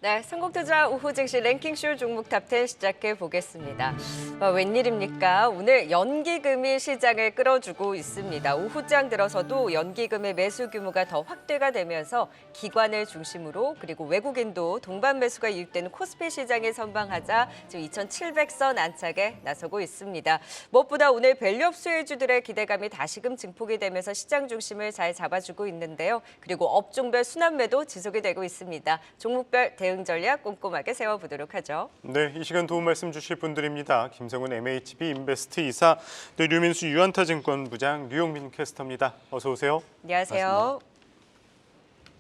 네, 선곡투자 오후 증시 랭킹쇼 종목 탑10 시작해 보겠습니다. 웬일입니까? 오늘 연기금이 시장을 끌어주고 있습니다. 오후장 들어서도 연기금의 매수 규모가 더 확대가 되면서 기관을 중심으로 그리고 외국인도 동반 매수가 유입되는 코스피 시장에 선방하자 지금 2,700선 안착에 나서고 있습니다. 무엇보다 오늘 밸류업 수혜주들의 기대감이 다시금 증폭이 되면서 시장 중심을 잘 잡아주고 있는데요. 그리고 업종별 순환매도 지속이 되고 있습니다. 종목별 대응 전략 꼼꼼하게 세워보도록 하죠. 네, 이 시간 도움 말씀 주실 분들입니다. 김성훈 MHB 인베스트 이사, 또 류민수 유한타증권 부장, 류용민 캐스터입니다. 어서 오세요. 안녕하세요. 반갑습니다.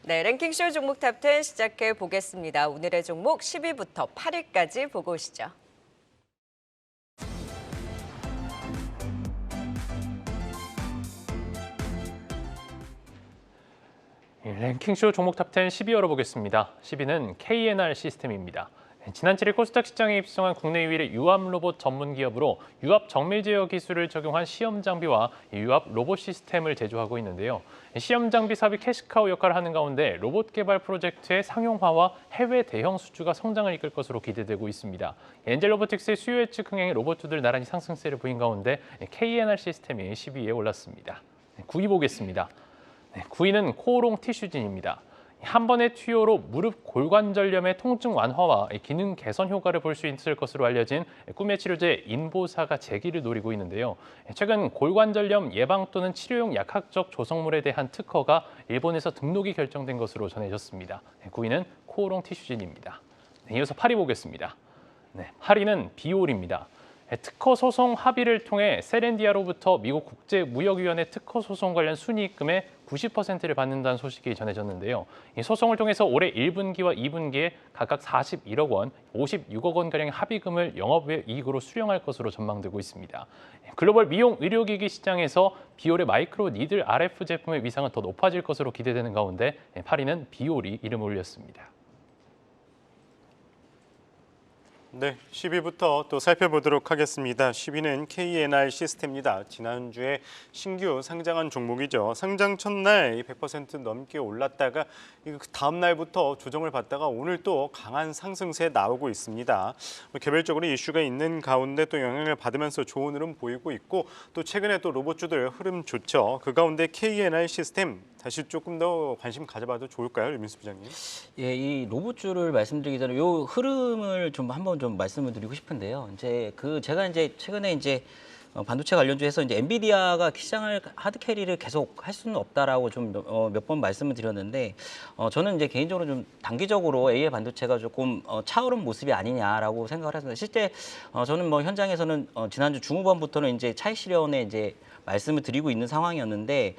네, 랭킹쇼 종목 탑10 시작해 보겠습니다. 오늘의 종목 10위부터 8위까지 보고 오시죠. 랭킹쇼 종목 탑10 10위 열어보겠습니다. 10위는 KNR 시스템입니다. 지난 7일 코스닥 시장에 입성한 국내 유일의 유압 로봇 전문 기업으로 유압 정밀 제어 기술을 적용한 시험 장비와 유압 로봇 시스템을 제조하고 있는데요. 시험 장비 사업이 캐시카우 역할을 하는 가운데 로봇 개발 프로젝트의 상용화와 해외 대형 수주가 성장을 이끌 것으로 기대되고 있습니다. 엔젤 로보틱스의 수요 예측 흥행에 로봇주들 나란히 상승세를 보인 가운데 KNR 시스템이 10위에 올랐습니다. 9위 보겠습니다. 9위는 코오롱 티슈진입니다. 한 번의 투여로 무릎 골관절염의 통증 완화와 기능 개선 효과를 볼 수 있을 것으로 알려진 꿈의 치료제 인보사가 재기를 노리고 있는데요. 최근 골관절염 예방 또는 치료용 약학적 조성물에 대한 특허가 일본에서 등록이 결정된 것으로 전해졌습니다. 9위는 코오롱 티슈진입니다. 이어서 8위 보겠습니다. 8위는 비올입니다. 특허 소송 합의를 통해 세렌디아로부터 미국 국제무역위원회 특허 소송 관련 순이익금의 90%를 받는다는 소식이 전해졌는데요. 이 소송을 통해서 올해 1분기와 2분기에 각각 41억 원, 56억 원가량의 합의금을 영업이익으로 수령할 것으로 전망되고 있습니다. 글로벌 미용 의료기기 시장에서 비올의 마이크로 니들 RF 제품의 위상은 더 높아질 것으로 기대되는 가운데 8위는 비올이 이름을 올렸습니다. 네, 10위부터 또 살펴보도록 하겠습니다. 10위는 KNR 시스템입니다. 지난주에 신규 상장한 종목이죠. 상장 첫날 100% 넘게 올랐다가 다음 날부터 조정을 받다가 오늘 또 강한 상승세 나오고 있습니다. 개별적으로 이슈가 있는 가운데 또 영향을 받으면서 좋은 흐름 보이고 있고 또 최근에 또 로봇주들 흐름 좋죠. 그 가운데 KNR 시스템 다시 조금 더 관심 가져봐도 좋을까요, 류민수 부장님? 예, 이 로봇주를 말씀드리기 전에 요 흐름을 좀 한번 좀 말씀을 드리고 싶은데요. 제가 최근에 반도체 관련주에서 엔비디아가 시장을 하드 캐리를 계속 할 수는 없다라고 좀 몇 번 말씀을 드렸는데 저는 개인적으로 좀 단기적으로 AI 반도체가 조금 차오른 모습이 아니냐라고 생각을 했습니다. 실제 저는 현장에서는 지난주 중후반부터는 차익 실현에 말씀을 드리고 있는 상황이었는데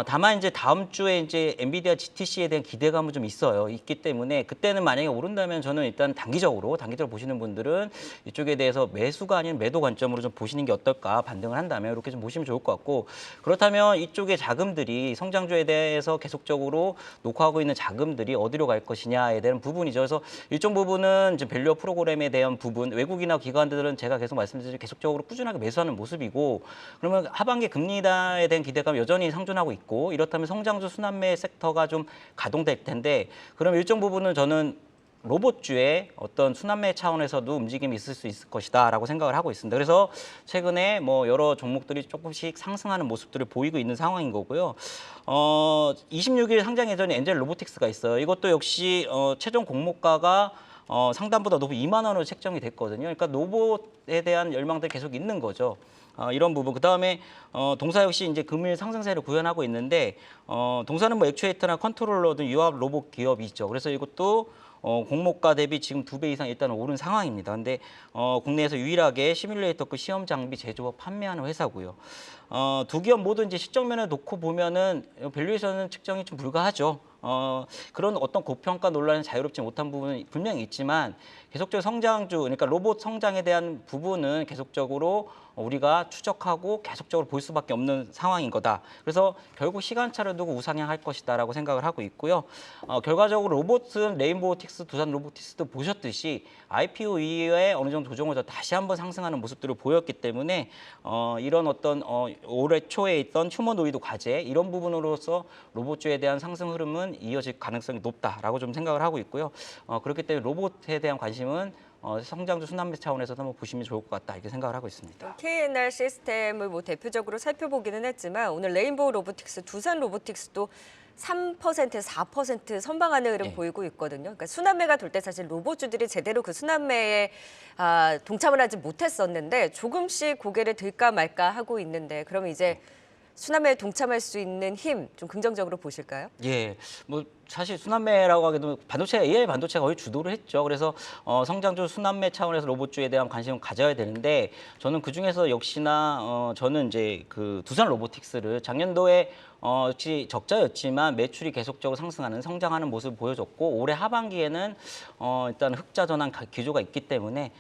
다만 다음 주에 엔비디아 GTC에 대한 기대감은 좀 있기 때문에 그때는 만약에 오른다면 저는 일단 단기적으로 보시는 분들은 이쪽에 대해서 매수가 아닌 매도 관점으로 좀 보시는 게 어떨까 반등을 한다면 이렇게 좀 보시면 좋을 것 같고 그렇다면 이쪽의 자금들이 성장주에 대해서 계속적으로 녹화하고 있는 자금들이 어디로 갈 것이냐에 대한 부분이죠. 그래서 일정 부분은 밸류업 프로그램에 대한 부분 외국이나 기관들은 제가 계속 말씀드렸듯이 계속적으로 꾸준하게 매수하는 모습이고 그러면 하반기 금리 인하에 대한 기대감 여전히 상존하고 있고 이렇다면 성장주 순환매 섹터가 좀 가동될 텐데 그럼 일정 부분은 저는 로봇주의 어떤 순환매 차원에서도 움직임이 있을 수 있을 것이다라고 생각을 하고 있습니다. 그래서 최근에 여러 종목들이 조금씩 상승하는 모습들을 보이고 있는 상황인 거고요. 26일 상장 예정인 엔젤 로보틱스가 있어요. 이것도 역시 최종 공모가가 상단보다 높은 2만 원으로 책정이 됐거든요. 그러니까 로봇에 대한 열망들이 계속 있는 거죠. 이런 부분. 그다음에 동사 역시 금일 상승세를 구현하고 있는데 동사는 액추에이터나 컨트롤러 등 유압 로봇 기업이죠. 그래서 이것도 공모가 대비 지금 2배 이상 일단 오른 상황입니다. 근데 국내에서 유일하게 시뮬레이터급 시험 장비 제조와 판매하는 회사고요. 두 기업 모두 실적면을 놓고 보면은 밸류에이션은 측정이 좀 불가하죠. 그런 어떤 고평가 논란이 자유롭지 못한 부분은 분명히 있지만 계속적으로 성장주, 그러니까 로봇 성장에 대한 부분은 계속적으로 우리가 추적하고 계속적으로 볼 수밖에 없는 상황인 거다. 그래서 결국 시간차를 두고 우상향할 것이다라고 생각을 하고 있고요. 결과적으로 로봇은 레인보우틱스 로보틱스, 두산 로보틱스도 보셨듯이 IPO 이후에 어느 정도 조정을 다시 한번 상승하는 모습들을 보였기 때문에 이런 어떤 올해 초에 있던 휴머노이드 과제 이런 부분으로서 로봇주에 대한 상승 흐름은 이어질 가능성이 높다라고 좀 생각을 하고 있고요. 그렇기 때문에 로봇에 대한 관심은 성장주 순환매 차원에서도 한번 보시면 좋을 것 같다 이렇게 생각을 하고 있습니다. KNR 시스템을 뭐 대표적으로 살펴보기는 했지만 오늘 레인보우 로보틱스, 두산 로보틱스도 3%, 4% 선방하는 흐름 보이고 있거든요. 그러니까 순환매가 돌 때 사실 로봇주들이 제대로 그 순환매에 동참을 하지 못했었는데 조금씩 고개를 들까 말까 하고 있는데 그러면 이제 순환매에 동참할 수 있는 힘 좀 긍정적으로 보실까요? 예, 뭐 사실 순환매라고 하기도 AI 반도체가 거의 주도를 했죠. 그래서 성장주 순환매 차원에서 로봇주에 대한 관심을 가져야 되는데 저는 그 중에서 역시나 저는 이제 그 두산 로보틱스를 작년도에 역시 적자였지만 매출이 계속적으로 상승하는 성장하는 모습을 보여줬고 올해 하반기에는 일단 흑자 전환 기조가 있기 때문에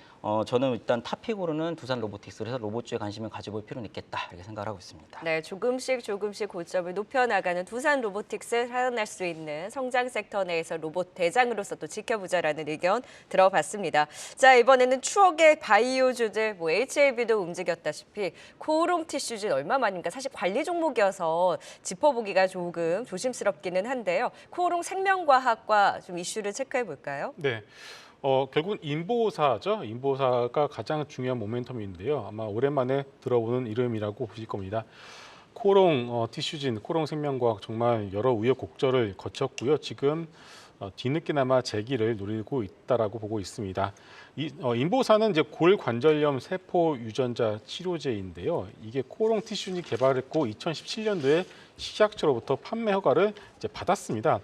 저는 일단 탑픽으로는 두산 로보틱스 그래서 로봇주에 관심을 가져볼 필요는 있겠다 이렇게 생각을 하고 있습니다. 네, 조금씩 고점을 높여나가는 두산 로보틱스 살아날 수 있는 성장 섹터 내에서 로봇 대장으로서 또 지켜보자라는 의견 들어봤습니다. 자, 이번에는 추억의 바이오주들, 뭐 HLB도 움직였다시피 코오롱 티슈즈 얼마 만인가 사실 관리 종목이어서 짚어보기가 조금 조심스럽기는 한데요. 코오롱 생명과학과 좀 이슈를 체크해 볼까요? 네. 결국은 인보사죠. 인보사가 가장 중요한 모멘텀인데요. 아마 오랜만에 들어보는 이름이라고 보실 겁니다. 코오롱 티슈진, 코오롱 생명과학 정말 여러 우여곡절을 거쳤고요. 지금 뒤늦게나마 재기를 노리고 있다라고 보고 있습니다. 인보사는 이제 골관절염 세포 유전자 치료제인데요. 이게 코오롱 티슈진이 개발했고 2017년도에 식약처로부터 판매 허가를 이제 받았습니다.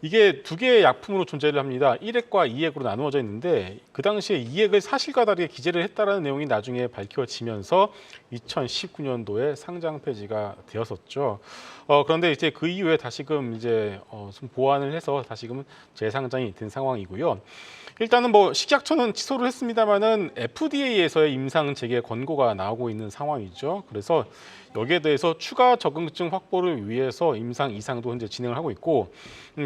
이게 두 개의 약품으로 존재를 합니다. 1핵과 2핵으로 나누어져 있는데 그 당시에 2핵을 사실과 다르게 기재를 했다라는 내용이 나중에 밝혀지면서 2019년도에 상장 폐지가 되었었죠. 그런데 이제 그 이후에 다시금 이제 좀 보완을 해서 다시금 재상장이 된 상황이고요. 일단은 뭐 식약처는 취소를 했습니다만은 FDA에서의 임상 재개 권고가 나오고 있는 상황이죠. 그래서 여기에 대해서 추가 적응증 확보를 위해서 임상 이상도 현재 진행을 하고 있고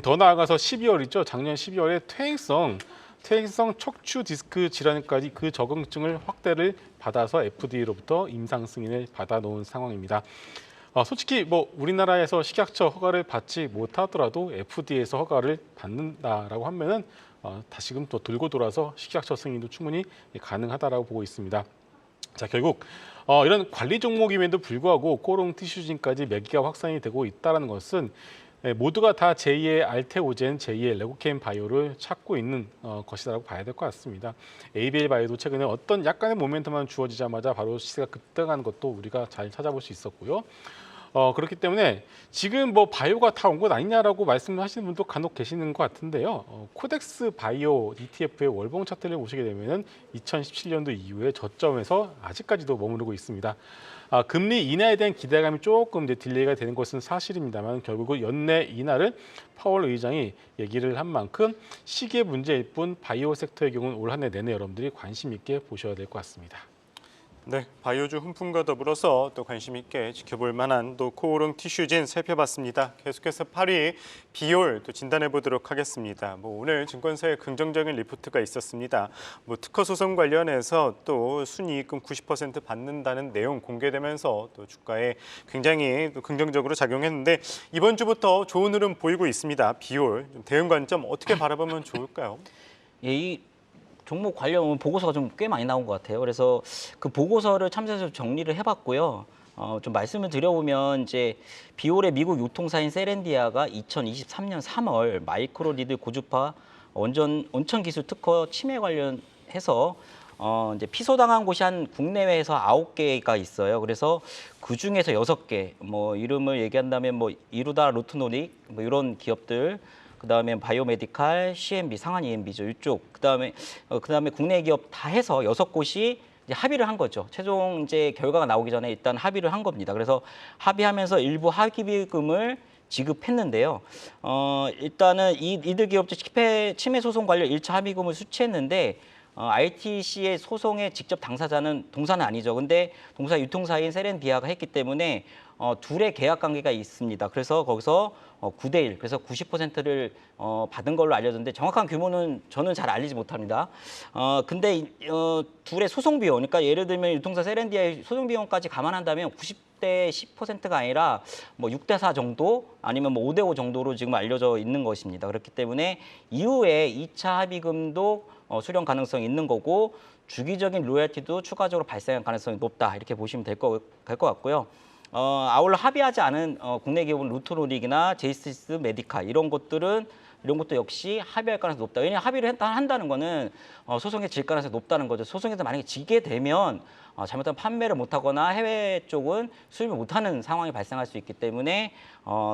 더 나아가서 12월이죠. 작년 12월에 퇴행성 척추 디스크 질환까지 그 적응증을 확대를 받아서 FDA로부터 임상 승인을 받아놓은 상황입니다. 솔직히 뭐 우리나라에서 식약처 허가를 받지 못하더라도 FDA에서 허가를 받는다라고 하면은 다시금 또 돌고 돌아서 식약처 승인도 충분히 가능하다라고 보고 있습니다. 자, 결국 이런 관리 종목임에도 불구하고 코오롱 티슈진까지 매기가 확산이 되고 있다는 것은 모두가 다 제2의 알테오젠, 제2의 레고캠 바이오를 찾고 있는 것이라고 봐야 될 것 같습니다. ABL 바이오도 최근에 어떤 약간의 모멘텀만 주어지자마자 바로 시세가 급등하는 것도 우리가 잘 찾아볼 수 있었고요. 그렇기 때문에 지금 뭐 바이오가 다 온 것 아니냐라고 말씀하시는 분도 간혹 계시는 것 같은데요. 코덱스 바이오 ETF의 월봉 차트를 보시게 되면은 2017년도 이후에 저점에서 아직까지도 머무르고 있습니다. 금리 인하에 대한 기대감이 조금 이제 딜레이가 되는 것은 사실입니다만 결국은 연내 인하를 파월 의장이 얘기를 한 만큼 시기의 문제일 뿐 바이오 섹터의 경우는 올 한 해 내내 여러분들이 관심 있게 보셔야 될 것 같습니다. 네, 바이오주 훈풍과 더불어서 또 관심 있게 지켜볼 만한 또 코오롱 티슈진 살펴봤습니다. 계속해서 8위 비올 또 진단해 보도록 하겠습니다. 뭐 오늘 증권사에 긍정적인 리포트가 있었습니다. 뭐 특허 소송 관련해서 또 순이익금 90% 받는다는 내용 공개되면서 또 주가에 굉장히 또 긍정적으로 작용했는데 이번 주부터 좋은 흐름 보이고 있습니다. 비올 좀 대응 관점 어떻게 바라보면 좋을까요? 예, 이 종목 관련 보고서가 좀 꽤 많이 나온 것 같아요. 그래서 그 보고서를 참조해서 정리를 해봤고요. 좀 말씀을 드려보면 이제 비올의 미국 유통사인 세렌디아가 2023년 3월 마이크로리드 고주파 온천 기술 특허 침해 관련해서 이제 피소당한 곳이 한 국내외에서 9개가 있어요. 그래서 그 중에서 6개, 뭐 이름을 얘기한다면 뭐 이루다 로트노닉 뭐 이런 기업들. 그다음에 바이오메디칼, CMB, 상한 EMB죠. 이쪽. 그다음에 국내 기업 다 해서 6곳이 이제 합의를 한 거죠. 최종 이제 결과가 나오기 전에 일단 합의를 한 겁니다. 그래서 합의하면서 일부 합의금을 지급했는데요. 일단은 이들 기업들 침해 소송 관련 1차 합의금을 수취했는데 RTC의 소송의 직접 당사자는 동사는 아니죠. 근데 동사 유통사인 세렌디아가 했기 때문에 둘의 계약 관계가 있습니다. 그래서 거기서 9대 1, 그래서 90%를 받은 걸로 알려졌는데 정확한 규모는 저는 잘 알리지 못합니다. 근데 둘의 소송 비용, 그러니까 예를 들면 유통사 세렌디아의 소송 비용까지 감안한다면 90대 10%가 아니라 뭐 6대 4 정도 아니면 뭐 5대 5 정도로 지금 알려져 있는 것입니다. 그렇기 때문에 이후에 2차 합의금도 수령 가능성이 있는 거고 주기적인 로열티도 추가적으로 발생할 가능성이 높다 이렇게 보시면 될 것 같고요. 아울러 합의하지 않은 국내 기업은 루트로닉이나 제이스티스 메디카 이런 것도 역시 합의할 가능성이 높다. 왜냐하면 합의를 한다는 거는 소송에 질 가능성이 높다는 거죠. 소송에서 만약에 지게 되면 잘못하면 판매를 못하거나 해외 쪽은 수입을 못하는 상황이 발생할 수 있기 때문에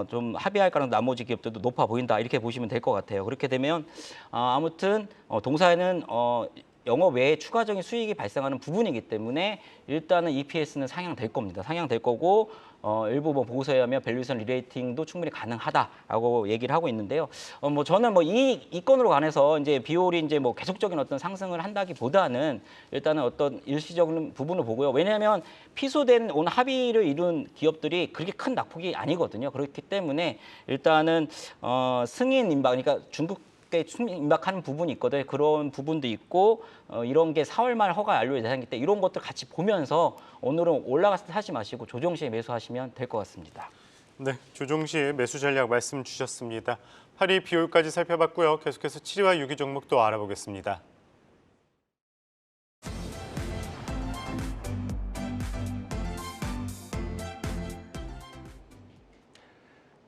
좀 합의할 가능성 나머지 기업들도 높아 보인다 이렇게 보시면 될 것 같아요. 그렇게 되면 아무튼 동사에는 영업 외에 추가적인 수익이 발생하는 부분이기 때문에 일단은 EPS는 상향될 겁니다. 상향될 거고 일부 뭐 보고서에 하면 밸류에이션 리레이팅도 충분히 가능하다라고 얘기를 하고 있는데요. 뭐 저는 뭐 이 건으로 관해서 이제 비올이 이제 뭐 계속적인 어떤 상승을 한다기보다는 일단은 어떤 일시적인 부분을 보고요. 왜냐하면 피소된 오늘 합의를 이룬 기업들이 그렇게 큰 낙폭이 아니거든요. 그렇기 때문에 일단은 승인 임박, 그러니까 중국 임박하는 부분이 있거든요. 그런 부분도 있고 이런 게 4월 말 허가 완료 예상이기 때문에 이런 것들 같이 보면서 오늘은 올라갔을 때 사지 마시고 조정 시에 매수하시면 될 것 같습니다. 네, 조정 시에 매수 전략 말씀 주셨습니다. 8위 비올까지 살펴봤고요. 계속해서 7위와 6위 종목도 알아보겠습니다.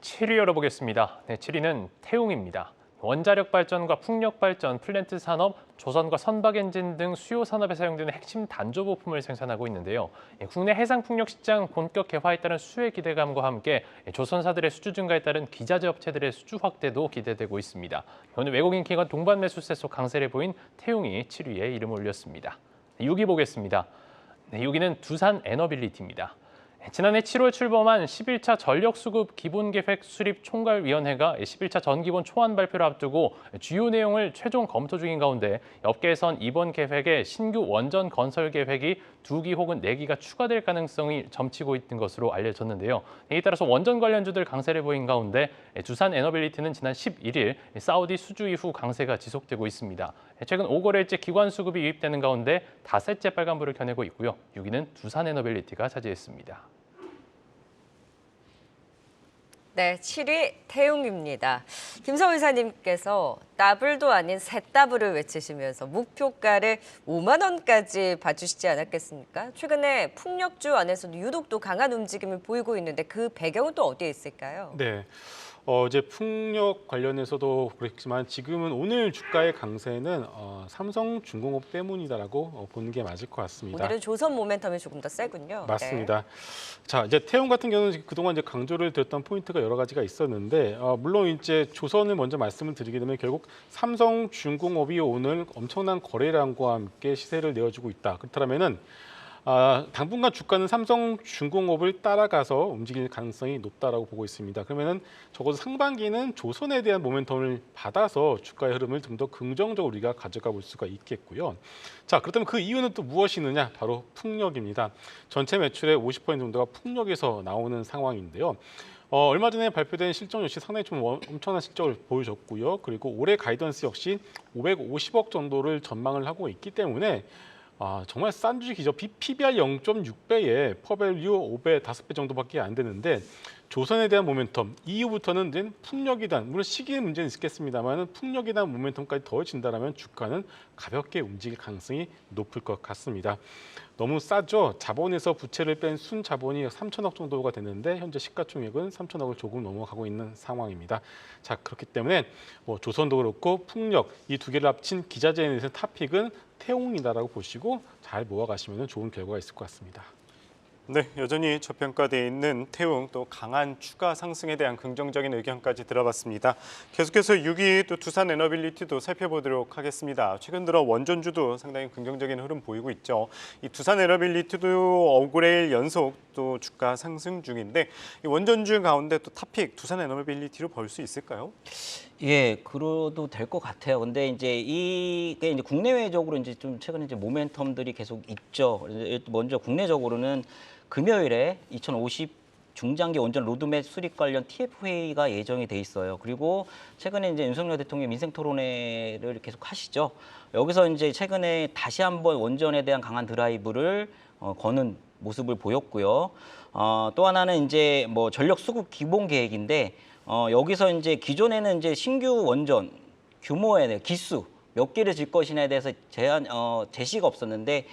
칠위 열어보겠습니다. 네, 7위는 태웅입니다. 원자력 발전과 풍력 발전, 플랜트 산업, 조선과 선박 엔진 등 수요 산업에 사용되는 핵심 단조 부품을 생산하고 있는데요. 국내 해상 풍력 시장 본격 개화에 따른 수혜 기대감과 함께 조선사들의 수주 증가에 따른 기자재 업체들의 수주 확대도 기대되고 있습니다. 오늘 외국인 기관 동반 매수세 속 강세를 보인 태웅이 7위에 이름을 올렸습니다. 6위 보겠습니다. 네, 6위는 두산 에너빌리티입니다. 지난해 7월 출범한 11차 전력수급 기본계획 수립 총괄위원회가 11차 전기본 초안 발표를 앞두고 주요 내용을 최종 검토 중인 가운데 업계에선 이번 계획에 신규 원전 건설 계획이 2기 혹은 4기가 추가될 가능성이 점치고 있는 것으로 알려졌는데요. 이에 따라서 원전 관련주들 강세를 보인 가운데 두산 에너빌리티는 지난 11일 사우디 수주 이후 강세가 지속되고 있습니다. 최근 5거래일째 기관 수급이 유입되는 가운데 닷새째 빨간불을 켜내고 있고요. 6위는 두산 에너빌리티가 차지했습니다. 네, 7위 태웅입니다. 김성우 이사님께서 더블도 아닌 새 더블을 외치시면서 목표가를 5만 원까지 봐주시지 않았겠습니까? 최근에 풍력주 안에서도 유독 또 강한 움직임을 보이고 있는데 그 배경은 또 어디에 있을까요? 네. 이제 풍력 관련해서도 그렇지만 지금은 오늘 주가의 강세는 삼성중공업 때문이다라고 보는 게 맞을 것 같습니다. 오늘은 조선 모멘텀이 조금 더 세군요. 맞습니다. 자, 이제 태움 같은 경우는 그동안 이제 강조를 드렸던 포인트가 여러 가지가 있었는데 물론 이제 조선을 먼저 말씀을 드리게 되면 결국 삼성중공업이 오늘 엄청난 거래량과 함께 시세를 내어주고 있다. 그렇다면은 당분간 주가는 삼성중공업을 따라가서 움직일 가능성이 높다라고 보고 있습니다. 그러면은 적어도 상반기는 조선에 대한 모멘텀을 받아서 주가의 흐름을 좀 더 긍정적으로 우리가 가져가 볼 수가 있겠고요. 자, 그렇다면 그 이유는 또 무엇이느냐? 바로 풍력입니다. 전체 매출의 50% 정도가 풍력에서 나오는 상황인데요. 얼마 전에 발표된 실적 역시 상당히 좀 엄청난 실적을 보여줬고요. 그리고 올해 가이던스 역시 550억 정도를 전망을 하고 있기 때문에 정말 싼 주식이죠. PBR 0.6배에 퍼밸류 5배, 5배 정도밖에 안 되는데 조선에 대한 모멘텀, 이후부터는 이제 풍력에 대한, 물론 시기의 문제는 있겠습니다만 풍력에 대한 모멘텀까지 더해진다면 주가는 가볍게 움직일 가능성이 높을 것 같습니다. 너무 싸죠. 자본에서 부채를 뺀 순자본이 3천억 정도가 되는데 현재 시가총액은 3천억을 조금 넘어가고 있는 상황입니다. 자, 그렇기 때문에 뭐 조선도 그렇고 풍력 이 두 개를 합친 기자재에 대해서 탑픽은 태웅이다라고 보시고 잘 모아가시면 좋은 결과가 있을 것 같습니다. 네, 여전히 저평가되어 있는 태웅 또 강한 추가 상승에 대한 긍정적인 의견까지 들어봤습니다. 계속해서 6위 또 두산 에너빌리티도 살펴보도록 하겠습니다. 최근 들어 원전주도 상당히 긍정적인 흐름 보이고 있죠. 이 두산 에너빌리티도 5거래일 연속 또 주가 상승 중인데 이 원전주 가운데 또 탑픽 두산 에너빌리티로 볼 수 있을까요? 예, 그러도 될 것 같아요. 근데 이제 이게 이제 국내외적으로 이제 좀 최근에 이제 모멘텀들이 계속 있죠. 먼저 국내적으로는 금요일에 2050 중장기 원전 로드맵 수립 관련 TF 회의가 예정이 돼 있어요. 그리고 최근에 이제 윤석열 대통령 민생 토론회를 계속 하시죠. 여기서 이제 최근에 다시 한번 원전에 대한 강한 드라이브를 거는 모습을 보였고요. 또 하나는 이제 뭐 전력 수급 기본 계획인데 여기서 이제 기존에는 이제 신규 원전 규모의 기수 몇 개를 질 것이냐에 대해서 제시가 없었는데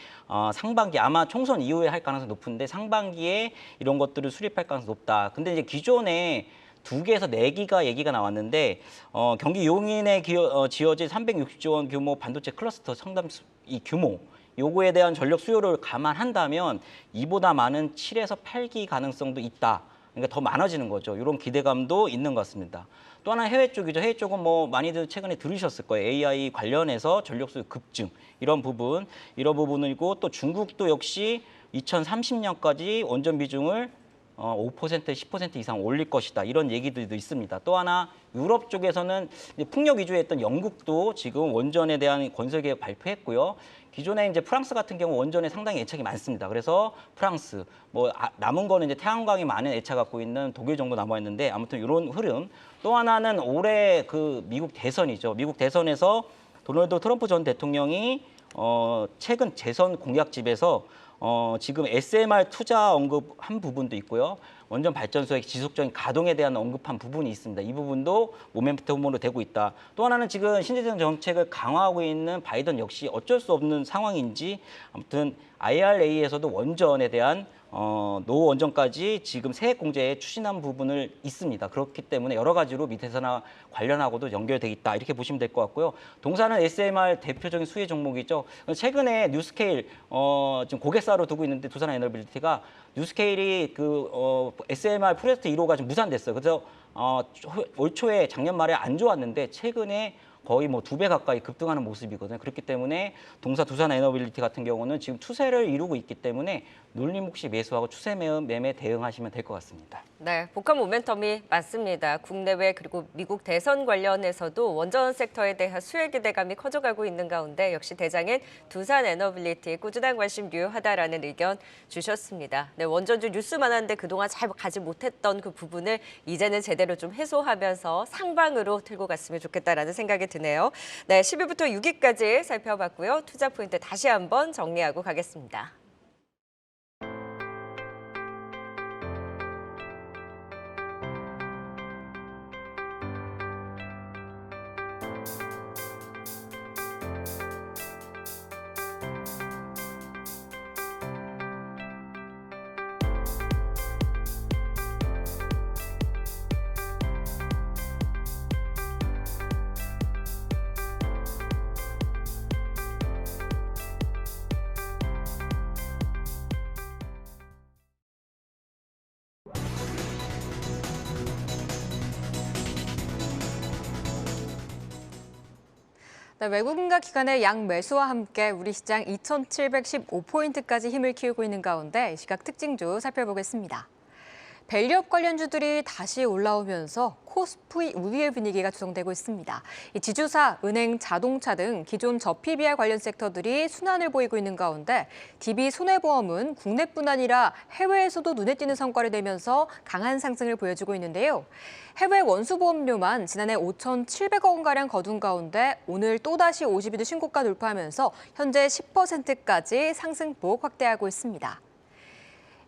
상반기 아마 총선 이후에 할 가능성이 높은데 상반기에 이런 것들을 수립할 가능성이 높다. 근데 이제 기존에 2개에서 4기가 얘기가 나왔는데 경기 용인에 지어질 360조 원 규모 반도체 클러스터 상담 이 규모 요거에 대한 전력 수요를 감안한다면 이보다 많은 7에서 8기 가능성도 있다. 그러니까 더 많아지는 거죠. 이런 기대감도 있는 것 같습니다. 또 하나 해외 쪽이죠. 해외 쪽은 뭐 많이들 최근에 들으셨을 거예요. AI 관련해서 전력 수요 급증 이런 부분이고 또 중국도 역시 2030년까지 원전 비중을 5%, 10% 이상 올릴 것이다. 이런 얘기들도 있습니다. 또 하나 유럽 쪽에서는 이제 풍력 위주의 했던 영국도 지금 원전에 대한 건설 계획 발표했고요. 기존에 이제 프랑스 같은 경우 원전에 상당히 애착이 많습니다. 그래서 프랑스, 뭐 남은 거는 이제 태양광이 많은 애착 갖고 있는 독일 정도 남아 있는데 아무튼 이런 흐름. 또 하나는 올해 그 미국 대선이죠. 미국 대선에서 도널드 트럼프 전 대통령이 최근 재선 공약집에서 지금 SMR 투자 언급한 부분도 있고요. 원전 발전소의 지속적인 가동에 대한 언급한 부분이 있습니다. 이 부분도 모멘텀으로 되고 있다. 또 하나는 지금 신재생 정책을 강화하고 있는 바이든 역시 어쩔 수 없는 상황인지 아무튼 IRA에서도 원전에 대한 노원전까지 지금 세액 공제에 추진한 부분을 있습니다. 그렇기 때문에 여러 가지로 밑에서나 관련하고도 연결돼 있다. 이렇게 보시면 될 것 같고요. 동사는 SMR 대표적인 수혜 종목이죠. 최근에 뉴스케일 지금 고객사로 두고 있는데 두산에너빌리티가 뉴스케일이 SMR 프로젝트 1호가 좀 무산됐어요. 그래서 올 초에 작년 말에 안 좋았는데 최근에 거의 뭐 2배 가까이 급등하는 모습이거든요. 그렇기 때문에 동사 두산에너빌리티 같은 경우는 지금 추세를 이루고 있기 때문에 눌림 혹시 매수하고 추세 매매 대응하시면 될 것 같습니다. 네, 복합 모멘텀이 맞습니다. 국내외 그리고 미국 대선 관련해서도 원전 섹터에 대한 수혜 기대감이 커져가고 있는 가운데 역시 대장인 두산에너빌리티 꾸준한 관심 유효하다라는 의견 주셨습니다. 네, 원전주 뉴스만 한데 그동안 잘 가지 못했던 그 부분을 이제는 제대로 좀 해소하면서 상방으로 틀고 갔으면 좋겠다라는 생각이 드네요. 네, 10위부터 6위까지 살펴봤고요. 투자 포인트 다시 한번 정리하고 가겠습니다. 네, 외국인과 기관의 양매수와 함께 우리 시장 2,715포인트까지 힘을 키우고 있는 가운데 이 시각 특징주 살펴보겠습니다. 밸류업 관련주들이 다시 올라오면서 코스피 우위의 분위기가 조성되고 있습니다. 이 지주사, 은행, 자동차 등 기존 저PBR 관련 섹터들이 순환을 보이고 있는 가운데 DB손해보험은 국내뿐 아니라 해외에서도 눈에 띄는 성과를 내면서 강한 상승을 보여주고 있는데요. 해외 원수보험료만 지난해 5,700억 원가량 거둔 가운데 오늘 또다시 50일을 신고가 돌파하면서 현재 10%까지 상승폭 확대하고 있습니다.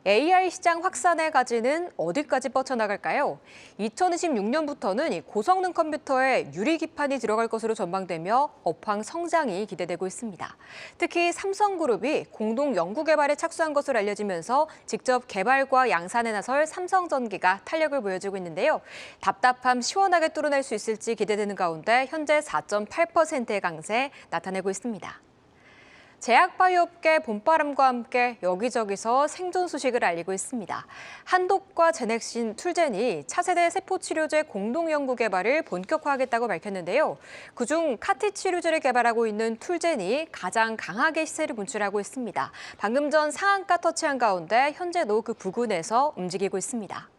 AI 시장 확산의 가지는 어디까지 뻗쳐나갈까요? 2026년부터는 고성능 컴퓨터에 유리 기판이 들어갈 것으로 전망되며 업황 성장이 기대되고 있습니다. 특히 삼성그룹이 공동 연구 개발에 착수한 것으로 알려지면서 직접 개발과 양산에 나설 삼성전기가 탄력을 보여주고 있는데요. 답답함 시원하게 뚫어낼 수 있을지 기대되는 가운데 현재 4.8%의 강세 나타내고 있습니다. 제약바이오업계 봄바람과 함께 여기저기서 생존 소식을 알리고 있습니다. 한독과 제넥신, 툴젠이 차세대 세포치료제 공동 연구 개발을 본격화하겠다고 밝혔는데요. 그중 카티 치료제를 개발하고 있는 툴젠이 가장 강하게 시세를 분출하고 있습니다. 방금 전 상한가 터치한 가운데 현재도 그 부근에서 움직이고 있습니다.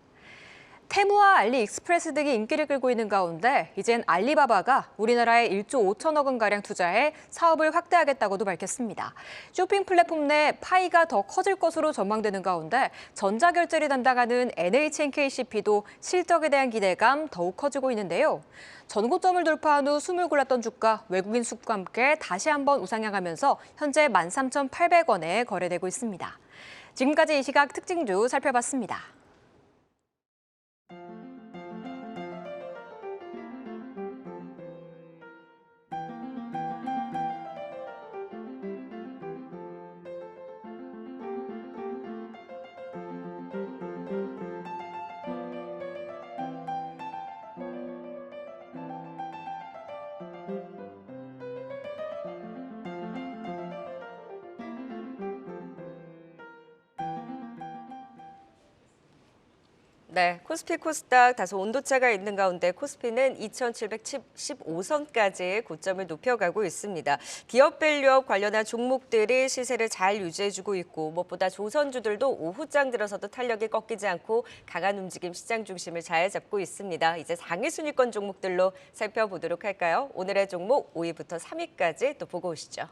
테무와 알리익스프레스 등이 인기를 끌고 있는 가운데 이젠 알리바바가 우리나라에 1조 5천억 원가량 투자해 사업을 확대하겠다고도 밝혔습니다. 쇼핑 플랫폼 내 파이가 더 커질 것으로 전망되는 가운데 전자결제를 담당하는 NHNKCP도 실적에 대한 기대감 더욱 커지고 있는데요. 전고점을 돌파한 후 숨을 골랐던 주가 외국인 수급과 함께 다시 한번 우상향하면서 현재 13,800원에 거래되고 있습니다. 지금까지 이 시각 특징주 살펴봤습니다. 네, 코스피 코스닥 다소 온도차가 있는 가운데 코스피는 2,715선까지 고점을 높여가고 있습니다. 기업 밸류업 관련한 종목들이 시세를 잘 유지해주고 있고 무엇보다 조선주들도 오후장 들어서도 탄력이 꺾이지 않고 강한 움직임 시장 중심을 잘 잡고 있습니다. 이제 상위 순위권 종목들로 살펴보도록 할까요? 오늘의 종목 5위부터 3위까지 또 보고 오시죠.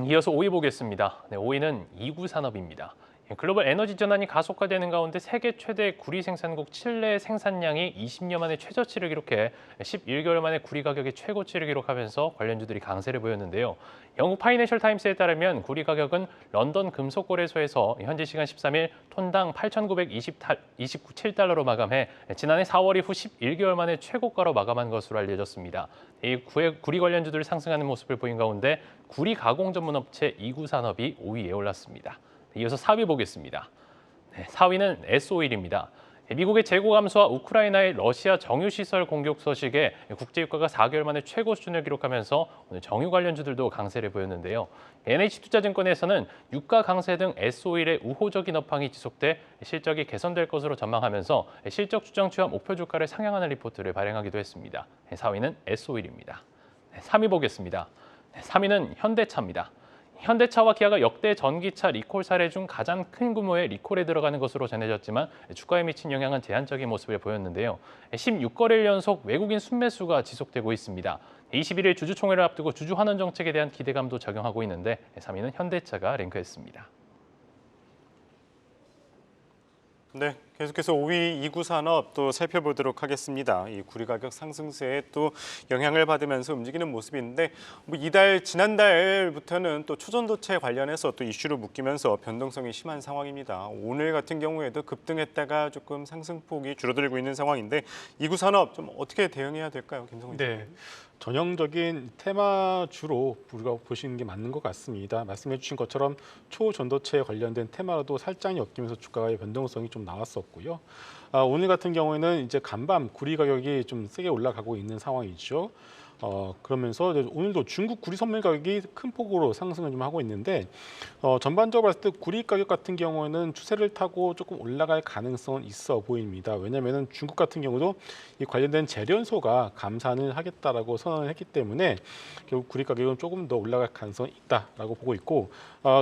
이어서 5위 보겠습니다. 네, 5위는 이구산업입니다. 글로벌 에너지 전환이 가속화되는 가운데 세계 최대 구리 생산국 칠레의 생산량이 20년 만에 최저치를 기록해 11개월 만에 구리 가격이 최고치를 기록하면서 관련주들이 강세를 보였는데요. 영국 파이낸셜 타임스에 따르면 구리 가격은 런던 금속거래소에서 현지 시간 13일 톤당 8,927달러로 마감해 지난해 4월 이후 11개월 만에 최고가로 마감한 것으로 알려졌습니다. 이 구리 관련주들 상승하는 모습을 보인 가운데 구리 가공 전문 업체 이구산업이 5위에 올랐습니다. 이어서 4위 보겠습니다. 네, 4위는 S-오일입니다. 미국의 재고 감소와 우크라이나의 러시아 정유시설 공격 소식에 국제유가가 4개월 만에 최고 수준을 기록하면서 오늘 정유 관련주들도 강세를 보였는데요. NH투자증권에서는 유가 강세 등 S-오일의 우호적인 업황이 지속돼 실적이 개선될 것으로 전망하면서 실적 추정치와 목표 주가를 상향하는 리포트를 발행하기도 했습니다. 4위는 S-오일입니다. 3위 보겠습니다. 3위는 현대차입니다. 현대차와 기아가 역대 전기차 리콜 사례 중 가장 큰 규모의 리콜에 들어가는 것으로 전해졌지만 주가에 미친 영향은 제한적인 모습을 보였는데요. 16거래일 연속 외국인 순매수가 지속되고 있습니다. 21일 주주총회를 앞두고 주주 환원 정책에 대한 기대감도 작용하고 있는데 3위는 현대차가 랭크했습니다. 네, 계속해서 5위 이구산업 또 살펴보도록 하겠습니다. 이 구리 가격 상승세에 또 영향을 받으면서 움직이는 모습인데 이달 지난달부터는 또 초전도체 관련해서 또 이슈로 묶이면서 변동성이 심한 상황입니다. 오늘 같은 경우에도 급등했다가 조금 상승폭이 줄어들고 있는 상황인데 이구산업 좀 어떻게 대응해야 될까요, 김성훈 씨? 네. 전형적인 테마주로 우리가 보시는 게 맞는 것 같습니다. 말씀해 주신 것처럼 초전도체에 관련된 테마로도 살짝 엮이면서 주가의 변동성이 좀 나왔었고요. 오늘 같은 경우에는 이제 간밤 구리 가격이 좀 세게 올라가고 있는 상황이죠. 그러면서 오늘도 중국 구리 선물 가격이 큰 폭으로 상승을 좀 하고 있는데 전반적으로 봤을 때 구리 가격 같은 경우에는 추세를 타고 조금 올라갈 가능성은 있어 보입니다. 왜냐하면 중국 같은 경우도 이 관련된 재련소가 감산을 하겠다라고 선언을 했기 때문에 결국 구리 가격은 조금 더 올라갈 가능성이 있다라고 보고 있고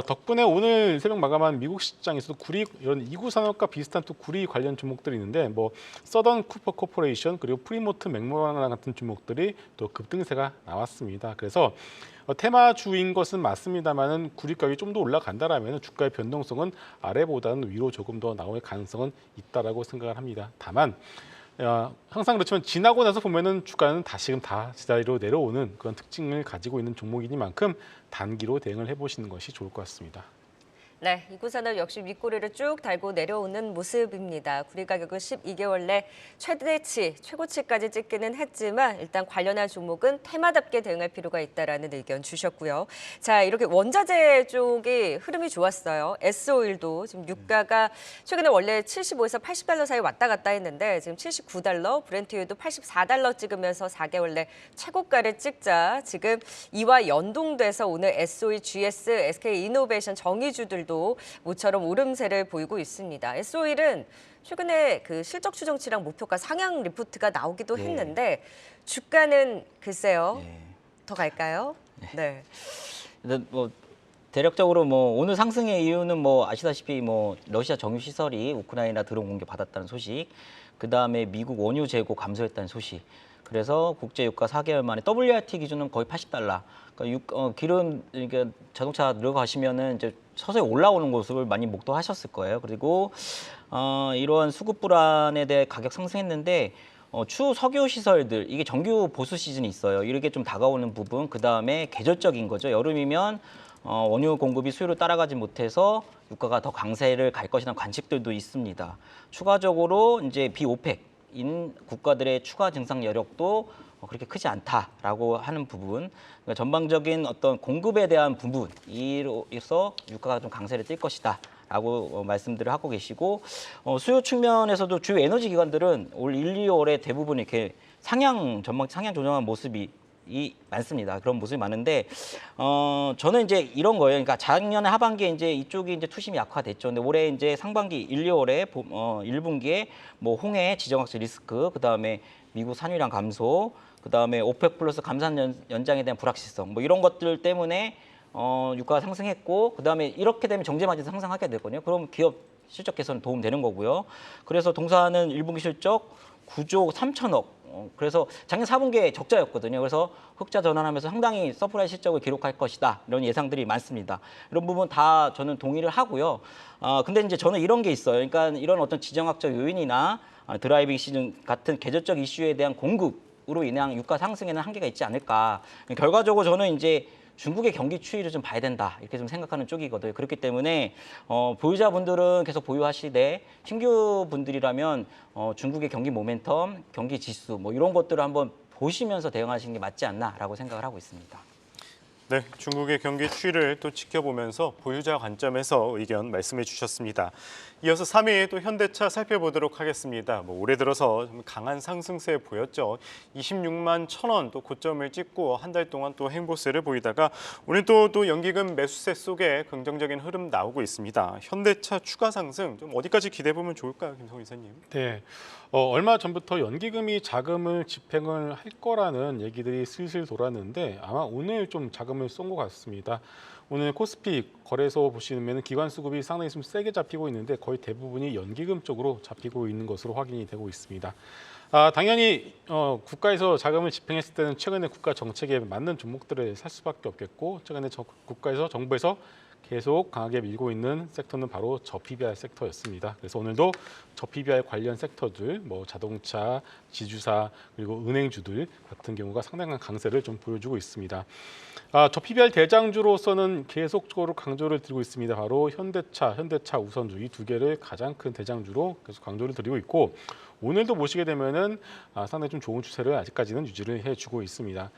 덕분에 오늘 새벽 마감한 미국 시장에서도 구리 이런 이구 산업과 비슷한 또 구리 관련 종목들이 있는데 뭐 서던 쿠퍼 코퍼레이션 그리고 프리모트 맥모라나 같은 종목들이 또 급등세가 나왔습니다. 그래서 테마주인 것은 맞습니다만은 구리 가격이 좀 더 올라간다라면 주가의 변동성은 아래보다는 위로 조금 더 나올 가능성은 있다라고 생각을 합니다. 다만 항상 그렇지만 지나고 나서 보면은 주가는 다시금 다 제자리로 내려오는 그런 특징을 가지고 있는 종목이니만큼 단기로 대응을 해보시는 것이 좋을 것 같습니다. 네, 이구산업 역시 윗꼬리를 쭉 달고 내려오는 모습입니다. 구리 가격은 12개월 내 최대치, 최고치까지 찍기는 했지만 일단 관련한 종목은 테마답게 대응할 필요가 있다라는 의견 주셨고요. 자, 이렇게 원자재 쪽이 흐름이 좋았어요. S-오일도 지금 유가가 최근에 원래 75에서 80달러 사이 왔다 갔다 했는데 지금 79달러, 브렌트유도 84달러 찍으면서 4개월 내 최고가를 찍자 지금 이와 연동돼서 오늘 S-오일, GS, SK이노베이션 정의주들도 모처럼 오름세를 보이고 있습니다. S-오일은 최근에 그 실적 추정치랑 목표가 상향 리포트가 나오기도 했는데 주가는 글쎄요. 더 갈까요? 네. 일단 뭐 대략적으로 뭐 오늘 상승의 이유는 뭐 아시다시피 뭐 러시아 정유 시설이 우크라이나 드론 공격 받았다는 소식, 그 다음에 미국 원유 재고 감소했다는 소식. 그래서 국제 유가 4개월 만에 WRT 기준은 거의 80달러. 그러니까 기름 그러니까 자동차 들어가시면은 이제 서서히 올라오는 모습을 많이 목도하셨을 거예요. 그리고 이러한 수급 불안에 대해 가격 상승했는데 추후 석유 시설들 이게 정규 보수 시즌이 있어요. 이렇게 좀 다가오는 부분. 그 다음에 계절적인 거죠. 여름이면 원유 공급이 수요를 따라가지 못해서 유가가 더 강세를 갈 것이라는 관측들도 있습니다. 추가적으로 이제 비오펙인 국가들의 추가 증상 여력도 그렇게 크지 않다라고 하는 부분, 그러니까 전반적인 어떤 공급에 대한 부분이로서 유가가 좀 강세를 띌 것이다라고 말씀들을 하고 계시고, 수요 측면에서도 주요 에너지 기관들은 올 1, 2월에 대부분 이렇게 상향 조정한 모습이 많습니다. 그런 모습이 많은데, 저는 이제 이런 거예요. 그러니까 작년에 하반기에 이제 이쪽이 이제 투심이 약화됐죠. 근데 올해 이제 상반기 1, 2월에 1분기에 뭐 홍해 지정학적 리스크, 그 다음에 미국 산유량 감소, 그 다음에 오펙 플러스 감산 연장에 대한 불확실성, 뭐 이런 것들 때문에 유가가 상승했고, 그 다음에 이렇게 되면 정제 마진도 상승하게 되거든요. 그럼 기업 실적 개선에 도움 되는 거고요. 그래서 동사는 1분기 실적 9조 3천억. 그래서 작년 4분기에 적자였거든요. 그래서 흑자 전환하면서 상당히 서프라이즈 실적을 기록할 것이다. 이런 예상들이 많습니다. 이런 부분 다 저는 동의를 하고요. 근데 이제 저는 이런 게 있어요. 그러니까 이런 어떤 지정학적 요인이나 드라이빙 시즌 같은 계절적 이슈에 대한 공급으로 인한 유가 상승에는 한계가 있지 않을까. 결과적으로 저는 이제 중국의 경기 추이를 좀 봐야 된다 이렇게 좀 생각하는 쪽이거든요. 그렇기 때문에 보유자분들은 계속 보유하시되 신규 분들이라면 중국의 경기 모멘텀, 경기 지수 뭐 이런 것들을 한번 보시면서 대응하시는 게 맞지 않나라고 생각을 하고 있습니다. 네, 중국의 경기 추이를 또 지켜보면서 보유자 관점에서 의견 말씀해 주셨습니다. 이어서 3위 또 현대차 살펴보도록 하겠습니다. 올해 들어서 좀 강한 상승세 보였죠. 26만 1,000원 또 고점을 찍고 한 달 동안 또 행보세를 보이다가 오늘 또 연기금 매수세 속에 긍정적인 흐름 나오고 있습니다. 현대차 추가 상승 좀 어디까지 기대해 보면 좋을까요, 김성희 이사님? 네, 얼마 전부터 연기금이 자금을 집행을 할 거라는 얘기들이 슬슬 돌았는데 아마 오늘 좀 자금을 쏜 것 같습니다. 오늘 코스피 거래소 보시면 기관 수급이 상당히 좀 세게 잡히고 있는데 거의 대부분이 연기금 쪽으로 잡히고 있는 것으로 확인이 되고 있습니다. 당연히 국가에서 자금을 집행했을 때는 최근에 국가 정책에 맞는 종목들을 살 수밖에 없겠고, 최근에 국가에서 정부에서 계속 강하게 밀고 있는 섹터는 바로 저PBR 섹터였습니다. 그래서 오늘도 저PBR 관련 섹터들, 뭐 자동차, 지주사 그리고 은행주들 같은 경우가 상당한 강세를 좀 보여주고 있습니다. 저PBR 대장주로서는 계속적으로 강조를 드리고 있습니다. 바로 현대차 우선주 이 두 개를 가장 큰 대장주로 계속 강조를 드리고 있고, 오늘도 보시게 되면은 상당히 좀 좋은 추세를 아직까지는 유지를 해주고 있습니다.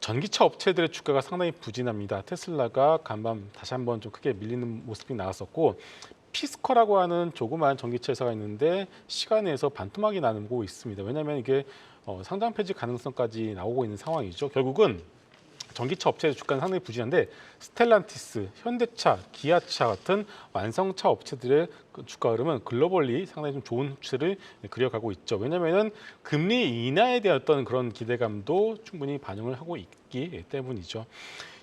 전기차 업체들의 주가가 상당히 부진합니다. 테슬라가 간밤 다시 한번 좀 크게 밀리는 모습이 나왔었고, 피스커라고 하는 조그마한 전기차 회사가 있는데 시간에서 반토막이 나고 있습니다. 왜냐하면 이게 상장 폐지 가능성까지 나오고 있는 상황이죠. 결국은 전기차 업체의 주가는 상당히 부진한데 스텔란티스, 현대차, 기아차 같은 완성차 업체들의 주가 흐름은 글로벌리 상당히 좀 좋은 추세를 그려가고 있죠. 왜냐하면 금리 인하에 대한 어떤 그런 기대감도 충분히 반영을 하고 있기 때문이죠.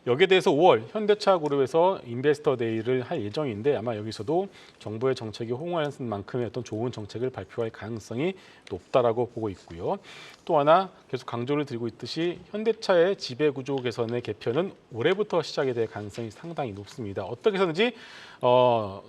여기에 대해서 5월 현대차 그룹에서 인베스터 데이를 할 예정인데 아마 여기서도 정부의 정책이 호응하는 만큼의 어떤 좋은 정책을 발표할 가능성이 높다라고 보고 있고요. 또 하나 계속 강조를 드리고 있듯이 현대차의 지배구조 개선의 개편은 올해부터 시작이 될 가능성이 상당히 높습니다. 어떻게 해서든지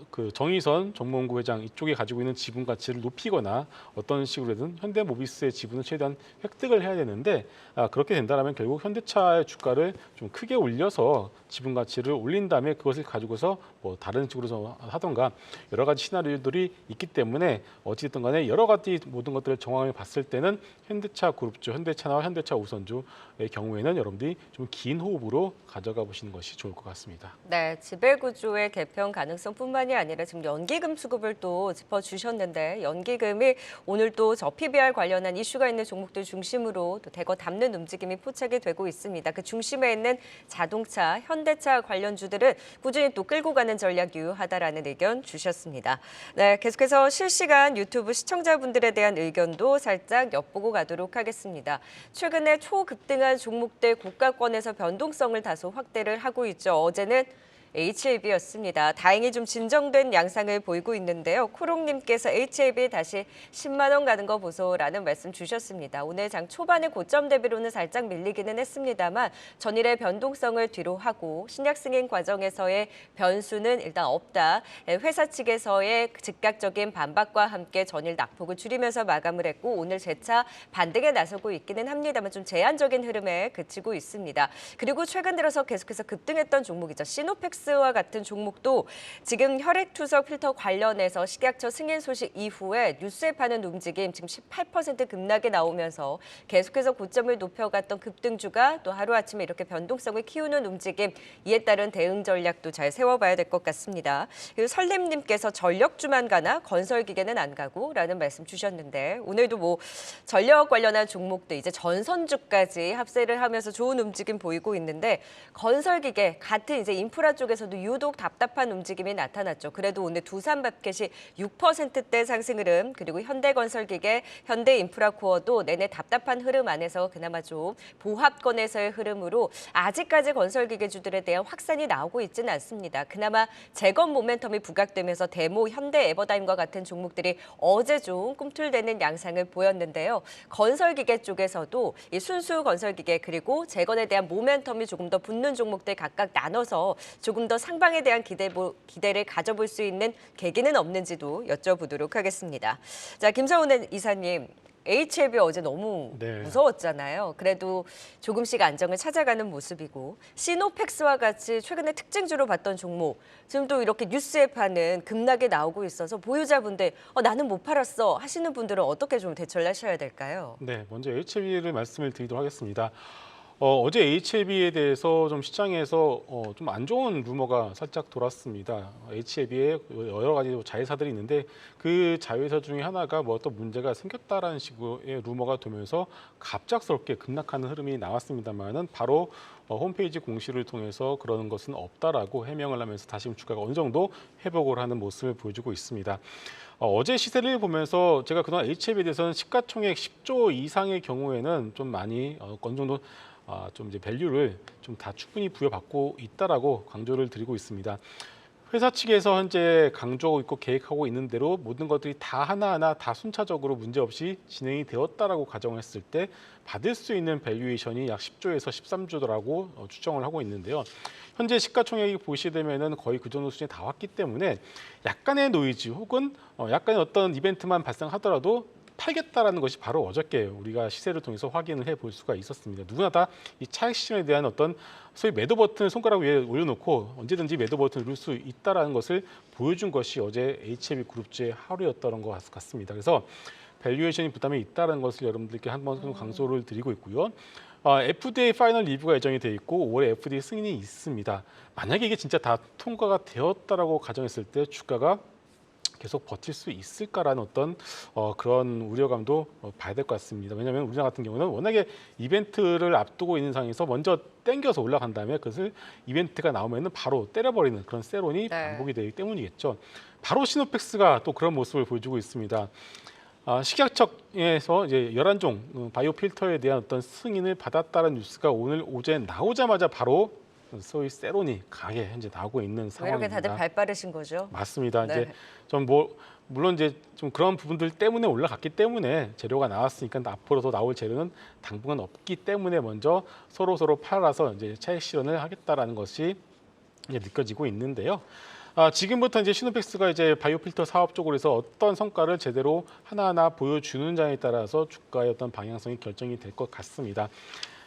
그 정의선 정몽구 회장 이쪽이 가지고 있는 지분 가치를 높이거나 어떤 식으로든 현대모비스의 지분을 최대한 획득을 해야 되는데 그렇게 된다면 결국 현대차의 주가를 좀 크게 올려서 지분 가치를 올린 다음에 그것을 가지고서 뭐 다른 식으로 하던가 여러 가지 시나리오들이 있기 때문에 어찌됐든 간에 여러 가지 모든 것들을 정황을 봤을 때는 현대차 그룹주, 현대차나 현대차 우선주의 경우에는 여러분들이 좀 긴 호흡으로 가져가 보시는 것이 좋을 것 같습니다. 네, 지배구조의 개편 가능성뿐만이 아니라 지금 연기금 수급을 또 짚어주셨는데 연기금이 오늘 또 저PBR 관련한 이슈가 있는 종목들 중심으로 또 대거 담는 움직임이 포착이 되고 있습니다. 그 중심에 있는 자동차, 현대차 관련주들은 꾸준히 또 끌고 가는 보유하는 전략 유효하다라는 의견 주셨습니다. 네, 계속해서 실시간 유튜브 시청자분들에 대한 의견도 살짝 엿보고 가도록 하겠습니다. 최근에 초급등한 종목들 고가권에서 변동성을 다소 확대를 하고 있죠. 어제는 HLB였습니다. 다행히 좀 진정된 양상을 보이고 있는데요. 코롱님께서 HLB 다시 10만 원 가는 거 보소라는 말씀 주셨습니다. 오늘 장 초반에 고점 대비로는 살짝 밀리기는 했습니다만 전일의 변동성을 뒤로 하고 신약 승인 과정에서의 변수는 일단 없다. 회사 측에서의 즉각적인 반박과 함께 전일 낙폭을 줄이면서 마감을 했고 오늘 재차 반등에 나서고 있기는 합니다만 좀 제한적인 흐름에 그치고 있습니다. 그리고 최근 들어서 계속해서 급등했던 종목이죠. 시노펙스 와 같은 종목도 지금 혈액투석 필터 관련해서 식약처 승인 소식 이후에 뉴스에 파는 움직임 지금 18% 급락이 나오면서 계속해서 고점을 높여갔던 급등주가 또 하루아침에 이렇게 변동성을 키우는 움직임 이에 따른 대응 전략도 잘 세워봐야 될 것 같습니다. 그리고 설렘님께서 전력주만 가나 건설기계는 안 가고 라는 말씀 주셨는데 오늘도 뭐 전력 관련한 종목도 이제 전선주까지 합세를 하면서 좋은 움직임 보이고 있는데 건설기계 같은 이제 인프라 쪽에서도 유독 답답한 움직임이 나타났죠. 그래도 오늘 두산밥켓이 6%대 상승 흐름 그리고 현대건설기계, 현대인프라코어도 내내 답답한 흐름 안에서 그나마 좀 보합권에서의 흐름으로 아직까지 건설기계주들에 대한 확산이 나오고 있지는 않습니다. 그나마 재건 모멘텀이 부각되면서 데모, 현대, 에버다임과 같은 종목들이 어제 좀 꿈틀대는 양상을 보였는데요. 건설기계 쪽에서도 이 순수 건설기계 그리고 재건에 대한 모멘텀이 조금 더 붙는 종목들 각각 나눠서 조금 더 상방에 대한 기대를 가져볼 수 있는 계기는 없는지도 여쭤보도록 하겠습니다. 자, 김성훈 이사님. HLB 어제 너무 네. 무서웠잖아요. 그래도 조금씩 안정을 찾아가는 모습이고 시노펙스와 같이 최근에 특징주로 봤던 종목 지금 또 이렇게 뉴스에 파는 급락이 나오고 있어서 보유자분들 나는 못 팔았어 하시는 분들은 어떻게 좀 대처를 하셔야 될까요? 네, 먼저 HLB를 말씀을 드리도록 하겠습니다. 어제 HLB에 대해서 좀 시장에서 좀 안 좋은 루머가 살짝 돌았습니다. HLB에 여러 가지 자회사들이 있는데 그 자회사 중에 하나가 뭐 어떤 문제가 생겼다라는 식의 루머가 되면서 갑작스럽게 급락하는 흐름이 나왔습니다만은 바로 홈페이지 공시를 통해서 그러는 것은 없다라고 해명을 하면서 다시 주가가 어느 정도 회복을 하는 모습을 보여주고 있습니다. 어제 시세를 보면서 제가 그동안 HLB에 대해서는 시가총액 10조 이상의 경우에는 좀 많이 어느 정도 좀 이제 밸류를 좀 다 충분히 부여받고 있다라고 강조를 드리고 있습니다. 회사 측에서 현재 강조하고 있고 계획하고 있는 대로 모든 것들이 다 하나하나 다 순차적으로 문제없이 진행이 되었다라고 가정했을 때 받을 수 있는 밸류에이션이 약 10조에서 13조라고 추정을 하고 있는데요. 현재 시가총액이 보시게 되면은 거의 그 정도 수준에 다 왔기 때문에 약간의 노이즈 혹은 약간의 어떤 이벤트만 발생하더라도 팔겠다라는 것이 바로 어저께 우리가 시세를 통해서 확인을 해볼 수가 있었습니다. 누구나 다 이 차익 실현에 대한 어떤 소위 매도 버튼을 손가락 위에 올려놓고 언제든지 매도 버튼을 누를 수 있다라는 것을 보여준 것이 어제 HLB 그룹주의 하루였던 것 같습니다. 그래서 밸류에이션이 부담이 있다는 것을 여러분들께 한번 좀 강조를 드리고 있고요. FDA 파이널 리뷰가 예정이 돼 있고 5월에 FDA 승인이 있습니다. 만약에 이게 진짜 다 통과가 되었다라고 가정했을 때 주가가 계속 버틸 수 있을까라는 어떤 그런 우려감도 봐야 될 것 같습니다. 왜냐하면 우리나라 같은 경우는 워낙에 이벤트를 앞두고 있는 상황에서 먼저 땡겨서 올라간 다음에 그것을 이벤트가 나오면은 바로 때려버리는 그런 세론이 반복이 되기 때문이겠죠. 바로 시노펙스가 또 그런 모습을 보여주고 있습니다. 식약처에서 이제 11종 바이오 필터에 대한 어떤 승인을 받았다는 뉴스가 오늘 오전에 나오자마자 바로 소위 세론이 강하게 현재 나오고 있는 왜 상황입니다. 이렇게 다들 발 빠르신 거죠? 맞습니다. 네. 이제 좀 물론 이제 좀 그런 부분들 때문에 올라갔기 때문에 재료가 나왔으니까 앞으로도 나올 재료는 당분간 없기 때문에 먼저 서로 팔아서 이제 차익 실현을 하겠다라는 것이 이제 느껴지고 있는데요. 지금부터 이제 시노펙스가 이제 바이오필터 사업 쪽으로 해서 어떤 성과를 제대로 하나하나 보여주는지에 따라서 주가의 어떤 방향성이 결정이 될 것 같습니다.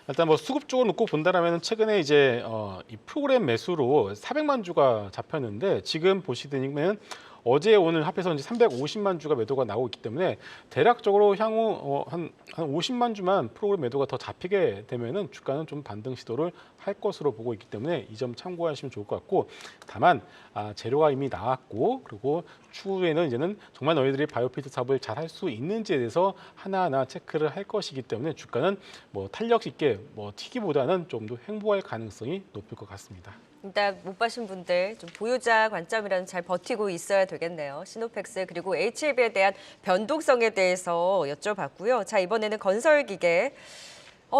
일단 뭐 수급 쪽으로 놓고 본다라면 최근에 이제 이 프로그램 매수로 400만 주가 잡혔는데 지금 보시면 어제 오늘 합해서 이제 350만 주가 매도가 나오고 있기 때문에 대략적으로 향후 한 50만 주만 프로그램 매도가 더 잡히게 되면은 주가는 좀 반등 시도를 할 것으로 보고 있기 때문에 이 점 참고하시면 좋을 것 같고 다만 재료가 이미 나왔고 그리고 추후에는 이제는 정말 너희들이 바이오필터 사업을 잘 할 수 있는지에 대해서 하나하나 체크를 할 것이기 때문에 주가는 뭐 탄력 있게 뭐 튀기보다는 좀 더 횡보할 가능성이 높을 것 같습니다. 일단 못 봐신 분들 좀 보유자 관점이라는 잘 버티고 있어야 되겠네요. 시노펙스 그리고 HLB에 대한 변동성에 대해서 여쭤봤고요. 자, 이번에는 건설기계.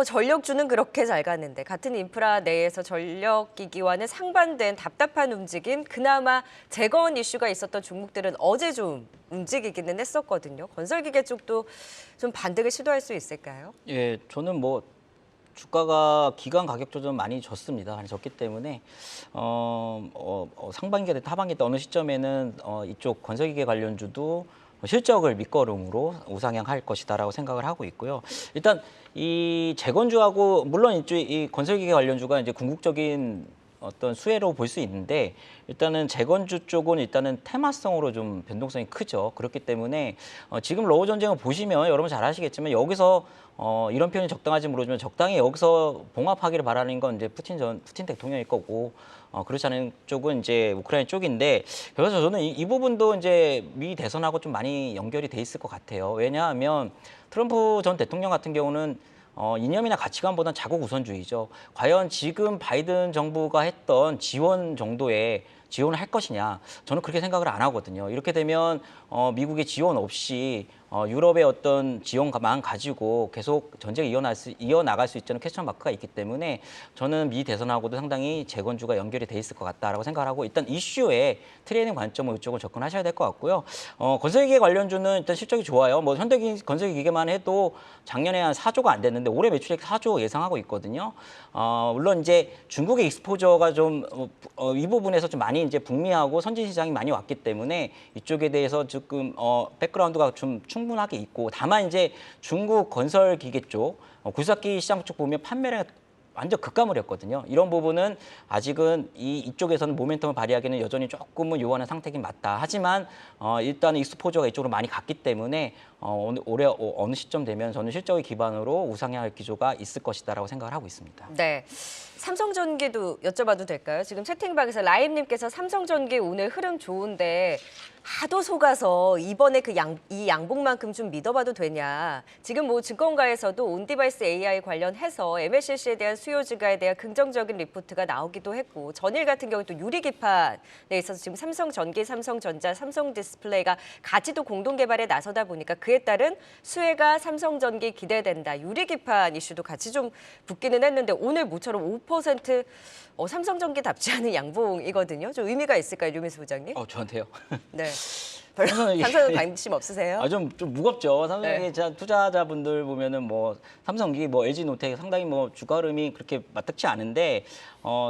전력주는 그렇게 잘 갔는데 같은 인프라 내에서 전력기기와는 상반된 답답한 움직임, 그나마 재건 이슈가 있었던 종목들은 어제 좀 움직이기는 했었거든요. 건설기계 쪽도 좀 반등을 시도할 수 있을까요? 예, 저는 뭐 주가가 기관 가격 조정 많이 졌습니다. 많이 졌기 때문에 상반기가 됐든 하반기 때 어느 시점에는 이쪽 건설기계 관련주도 실적을 밑거름으로 우상향할 것이다라고 생각을 하고 있고요. 일단 이 재건주하고 물론 이쪽 이 건설기계 관련주가 이제 궁극적인 어떤 수혜로 볼 수 있는데 일단은 재건주 쪽은 일단은 테마성으로 좀 변동성이 크죠. 그렇기 때문에 지금 러우 전쟁을 보시면 여러분 잘 아시겠지만 여기서 이런 표현이 적당한지 모르지만 적당히 여기서 봉합하기를 바라는 건 이제 푸틴 대통령일 거고 그렇지 않은 쪽은 이제 우크라이나 쪽인데 그래서 저는 이 부분도 이제 미 대선하고 좀 많이 연결이 돼 있을 것 같아요. 왜냐하면 트럼프 전 대통령 같은 경우는 이념이나 가치관보다는 자국 우선주의죠. 과연 지금 바이든 정부가 했던 지원 정도의 지원을 할 것이냐, 저는 그렇게 생각을 안 하거든요. 이렇게 되면 미국의 지원 없이 유럽의 어떤 지원만 가지고 계속 전쟁을 이어나갈 수 있다는 퀘스천 마크가 있기 때문에 저는 미 대선하고도 상당히 재건주가 연결이 돼 있을 것 같다라고 생각을 하고 일단 이슈에 트레이딩 관점으로 이쪽을 접근하셔야 될 것 같고요. 건설기계 관련주는 일단 실적이 좋아요. 뭐 현대 건설기계만 해도 작년에 한 4조가 안 됐는데 올해 매출액 4조 예상하고 있거든요. 물론 이제 중국의 익스포저가 좀 이 부분에서 좀 많이 이제 북미하고 선진 시장이 많이 왔기 때문에 이쪽에 대해서 조금 백그라운드가 좀 충분하게 있고 다만 이제 중국 건설 기계 쪽 굴삭기 시장 쪽 보면 판매량이 완전 급감을 했거든요. 이런 부분은 아직은 이쪽에서는 모멘텀을 발휘하기는 여전히 조금은 요원한 상태긴 맞다. 하지만 일단 익스포저가 이쪽으로 많이 갔기 때문에 올해 어느 시점 되면 저는 실적을 기반으로 우상향할 기조가 있을 것이다라고 생각을 하고 있습니다. 네. 삼성전기도 여쭤봐도 될까요? 지금 채팅방에서 라임님께서 삼성전기 오늘 흐름 좋은데 하도 속아서 이번에 이 양봉만큼 좀 믿어봐도 되냐. 지금 뭐 증권가에서도 온디바이스 AI 관련해서 MLCC에 대한 수요 증가에 대한 긍정적인 리포트가 나오기도 했고 전일 같은 경우 또 유리기판에 있어서 지금 삼성전기, 삼성전자, 삼성디스플레이가 같이 또 공동 개발에 나서다 보니까 그에 따른 수혜가 삼성전기 기대된다. 유리기판 이슈도 같이 좀 붙기는 했는데 오늘 모처럼 5% 삼성전기답지 않은 양봉이거든요. 좀 의미가 있을까요, 류미수 부장님? 저한테요? 네. 별로 삼성은 관심 없으세요? 좀 무겁죠. 삼성전기 네. 투자자분들 보면은 뭐 삼성기, 뭐 LG노텍 상당히 뭐 주가 흐름이 그렇게 맞닥지 않은데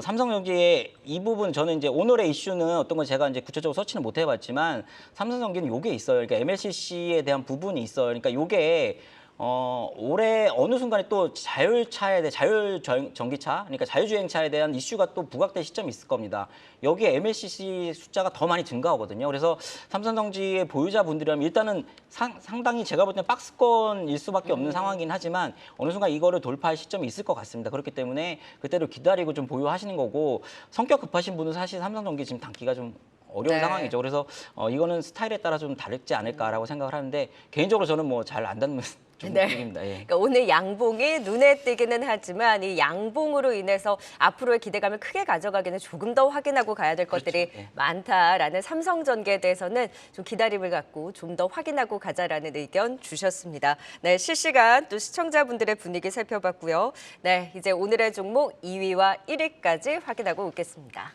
삼성전기의 이 부분 저는 이제 오늘의 이슈는 어떤 건 제가 이제 구체적으로 서치는 못 해봤지만 삼성전기는 요게 있어요. 그러니까 MLCC에 대한 부분이 있어요. 그러니까 요게 올해 어느 순간에 또 자율전기차, 그러니까 자율주행차에 대한 이슈가 또 부각될 시점이 있을 겁니다. 여기에 MLCC 숫자가 더 많이 증가하거든요. 그래서 삼성전기의 보유자분들이라면 일단은 상당히 제가 볼 때는 박스권일 수밖에 없는 상황이긴 하지만 어느 순간 이거를 돌파할 시점이 있을 것 같습니다. 그렇기 때문에 그때를 기다리고 좀 보유하시는 거고 성격 급하신 분은 사실 삼성전기 지금 담기가 좀 어려운 상황이죠. 그래서 이거는 스타일에 따라 좀 다르지 않을까라고 생각을 하는데 개인적으로 저는 뭐 잘 안 닿는 종목입니다. 예. 그러니까 오늘 양봉이 눈에 띄기는 하지만 이 양봉으로 인해서 앞으로의 기대감을 크게 가져가기는 조금 더 확인하고 가야 될 것들이 많다라는 삼성전기에 대해서는 좀 기다림을 갖고 좀 더 확인하고 가자라는 의견 주셨습니다. 네, 실시간 또 시청자분들의 분위기 살펴봤고요. 네, 이제 오늘의 종목 2위와 1위까지 확인하고 오겠습니다.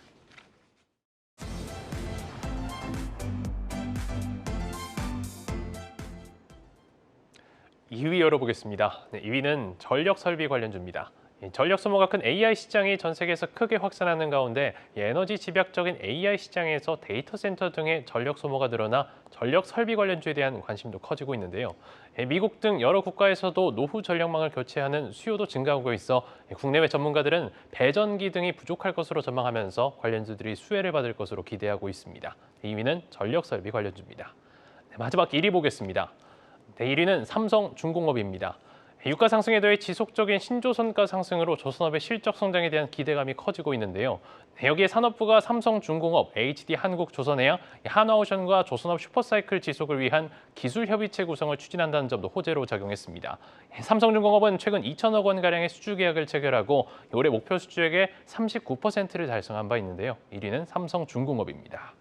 2위 열어보겠습니다. 네, 2위는 전력 설비 관련주입니다. 전력 소모가 큰 AI 시장이 전 세계에서 크게 확산하는 가운데 에너지 집약적인 AI 시장에서 데이터 센터 등의 전력 소모가 늘어나 전력 설비 관련주에 대한 관심도 커지고 있는데요. 미국 등 여러 국가에서도 노후 전력망을 교체하는 수요도 증가하고 있어 국내외 전문가들은 배전기 등이 부족할 것으로 전망하면서 관련주들이 수혜를 받을 것으로 기대하고 있습니다. 2위는 전력 설비 관련주입니다. 네, 마지막 1위 보겠습니다. 네, 1위는 삼성중공업입니다. 유가 상승에 더해 지속적인 신조선가 상승으로 조선업의 실적 성장에 대한 기대감이 커지고 있는데요. 여기에 산업부가 삼성중공업, HD한국조선해양, 한화오션과 조선업 슈퍼사이클 지속을 위한 기술협의체 구성을 추진한다는 점도 호재로 작용했습니다. 삼성중공업은 최근 2천억 원가량의 수주 계약을 체결하고 올해 목표 수주액의 39%를 달성한 바 있는데요. 1위는 삼성중공업입니다.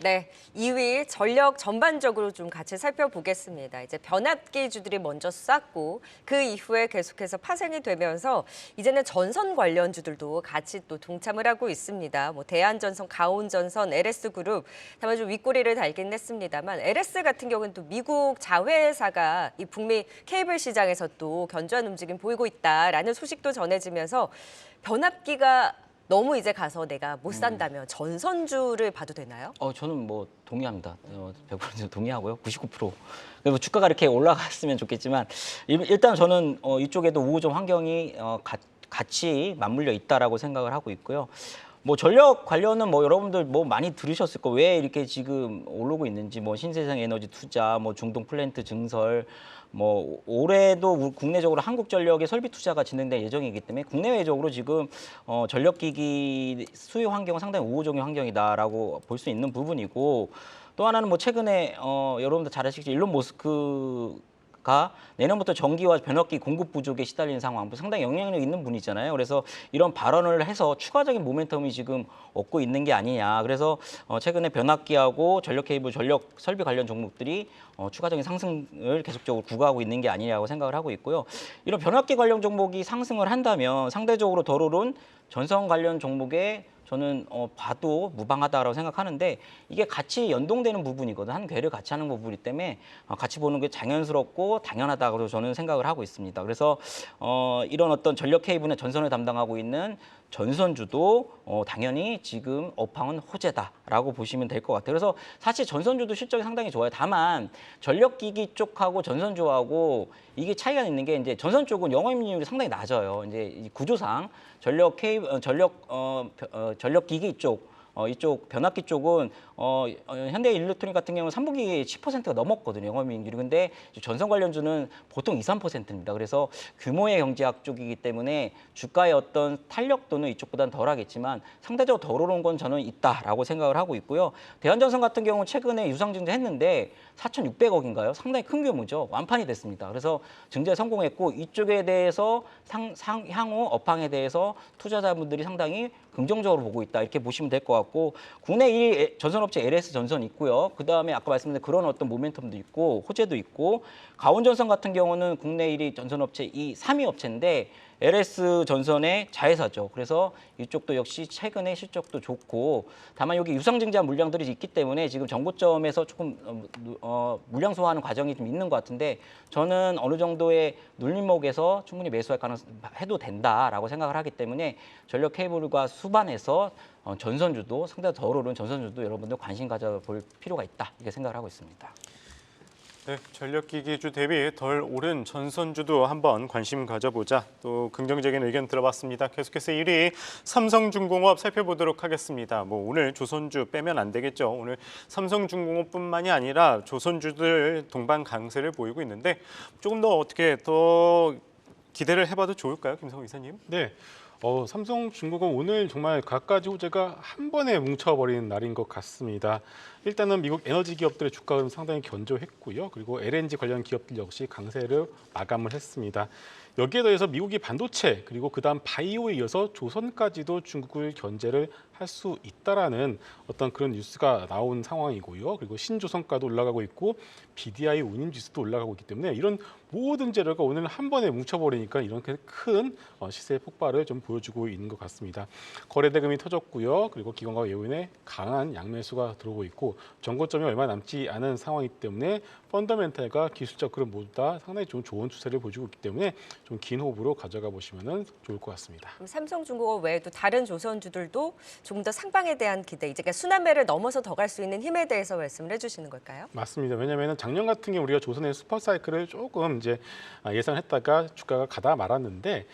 네, 2위 전력 전반적으로 좀 같이 살펴보겠습니다. 이제 변압기주들이 먼저 쌌고 그 이후에 계속해서 파생이 되면서 이제는 전선 관련주들도 같이 또 동참을 하고 있습니다. 뭐 대한전선, 가온전선, LS그룹 다만 좀 윗꼬리를 달긴 했습니다만 LS 같은 경우는 또 미국 자회사가 이 북미 케이블 시장에서 또 견조한 움직임 보이고 있다라는 소식도 전해지면서 변압기가 너무 이제 가서 내가 못 산다면 전선주를 봐도 되나요? 저는 뭐 동의합니다. 100% 동의하고요. 99%. 그리고 주가가 이렇게 올라갔으면 좋겠지만 일단 저는 이쪽에도 우호적 환경이 같이 맞물려 있다라고 생각을 하고 있고요. 뭐 전력 관련은 뭐 여러분들 뭐 많이 들으셨을 거예요. 왜 이렇게 지금 오르고 있는지 뭐 신재생 에너지 투자, 뭐 중동 플랜트 증설, 뭐 올해도 국내적으로 한국전력의 설비 투자가 진행될 예정이기 때문에 국내외적으로 지금 전력기기 수요 환경은 상당히 우호적인 환경이다라고 볼 수 있는 부분이고 또 하나는 뭐 최근에 여러분들 잘 아시겠지만 일론 머스크가 내년부터 전기와 변압기 공급 부족에 시달리는 상황, 상당히 영향력 있는 분이잖아요. 그래서 이런 발언을 해서 추가적인 모멘텀이 지금 얻고 있는 게 아니냐. 그래서 최근에 변압기하고 전력 케이블, 전력 설비 관련 종목들이 추가적인 상승을 계속적으로 구가하고 있는 게 아니냐고 생각을 하고 있고요. 이런 변압기 관련 종목이 상승을 한다면 상대적으로 덜 오른 전선 관련 종목에 저는 봐도 무방하다라고 생각하는데 이게 같이 연동되는 부분이거든. 한 궤를 같이 하는 부분이기 때문에 같이 보는 게 자연스럽고 당연하다고 저는 생각을 하고 있습니다. 그래서 이런 어떤 전력 케이블의 전선을 담당하고 있는 전선주도 당연히 지금 업황은 호재다라고 보시면 될 것 같아요. 그래서 사실 전선주도 실적이 상당히 좋아요. 다만 전력기기 쪽하고 전선주하고 이게 차이가 있는 게 이제 전선 쪽은 영업이익률이 상당히 낮아요. 이제 이 구조상 전력기기 쪽 이쪽 변압기 쪽은 현대일렉트로닉 같은 경우는 3분기에 10%가 넘었거든요. 영업이익률이. 근데 전선 관련주는 보통 2, 3%입니다. 그래서 규모의 경제학 쪽이기 때문에 주가의 어떤 탄력도는 이쪽보다는 덜하겠지만 상대적으로 덜 오른 건 저는 있다라고 생각을 하고 있고요. 대한전선 같은 경우는 최근에 유상증자 했는데 4,600억인가요? 상당히 큰 규모죠. 완판이 됐습니다. 그래서 증자에 성공했고 이쪽에 대해서 향후 업황에 대해서 투자자분들이 상당히 긍정적으로 보고 있다. 이렇게 보시면 될 것 같고 국내 1위 전선업체 LS 전선 있고요. 그다음에 아까 말씀드린 그런 어떤 모멘텀도 있고 호재도 있고 가온전선 같은 경우는 국내 1위 전선업체 3위 업체인데 LS 전선의 자회사죠. 그래서 이쪽도 역시 최근에 실적도 좋고 다만 여기 유상증자 물량들이 있기 때문에 지금 정고점에서 조금 물량 소화하는 과정이 좀 있는 것 같은데 저는 어느 정도의 눌림목에서 충분히 매수할 가능성 해도 된다라고 생각을 하기 때문에 전력 케이블과 수반해서 전선주도 상당히 덜 오른 전선주도 여러분들 관심 가져볼 필요가 있다 이렇게 생각을 하고 있습니다. 네, 전력기기주 대비 덜 오른 전선주도 한번 관심 가져보자. 또 긍정적인 의견 들어봤습니다. 계속해서 1위 삼성중공업 살펴보도록 하겠습니다. 뭐 오늘 조선주 빼면 안 되겠죠. 오늘 삼성중공업뿐만이 아니라 조선주들 동반 강세를 보이고 있는데 조금 더 어떻게 더 기대를 해봐도 좋을까요, 김성우 이사님? 네. 삼성중공업 오늘 정말 갖가지 호재가 한 번에 뭉쳐버리는 날인 것 같습니다. 일단은 미국 에너지 기업들의 주가 흐름 상당히 견조했고요. 그리고 LNG 관련 기업들 역시 강세를 마감을 했습니다. 여기에 더해서 미국이 반도체 그리고 그다음 바이오에 이어서 조선까지도 중국을 견제를 할 수 있다라는 어떤 그런 뉴스가 나온 상황이고요. 그리고 신조선가도 올라가고 있고 BDI 운임지수도 올라가고 있기 때문에 이런 모든 재료가 오늘 한 번에 뭉쳐버리니까 이렇게 큰 시세 폭발을 좀 보여주고 있는 것 같습니다. 거래대금이 터졌고요. 그리고 기관과 외국인의 강한 양매수가 들어오고 있고 정고점이 얼마 남지 않은 상황이기 때문에 펀더멘탈과 기술적 흐름 모두 다 상당히 좀 좋은 추세를 보여주고 있기 때문에 좀 긴 호흡으로 가져가 보시면 좋을 것 같습니다. 삼성중공업 외에도 다른 조선주들도 조금 더 상방에 대한 기대, 이제 순환매를 넘어서 더 갈 수 있는 힘에 대해서 말씀을 해주시는 걸까요? 맞습니다. 왜냐하면 작년 같은 경우 우리가 조선의 슈퍼사이클을 조금 이제 예상했다가 주가가 가다 말았는데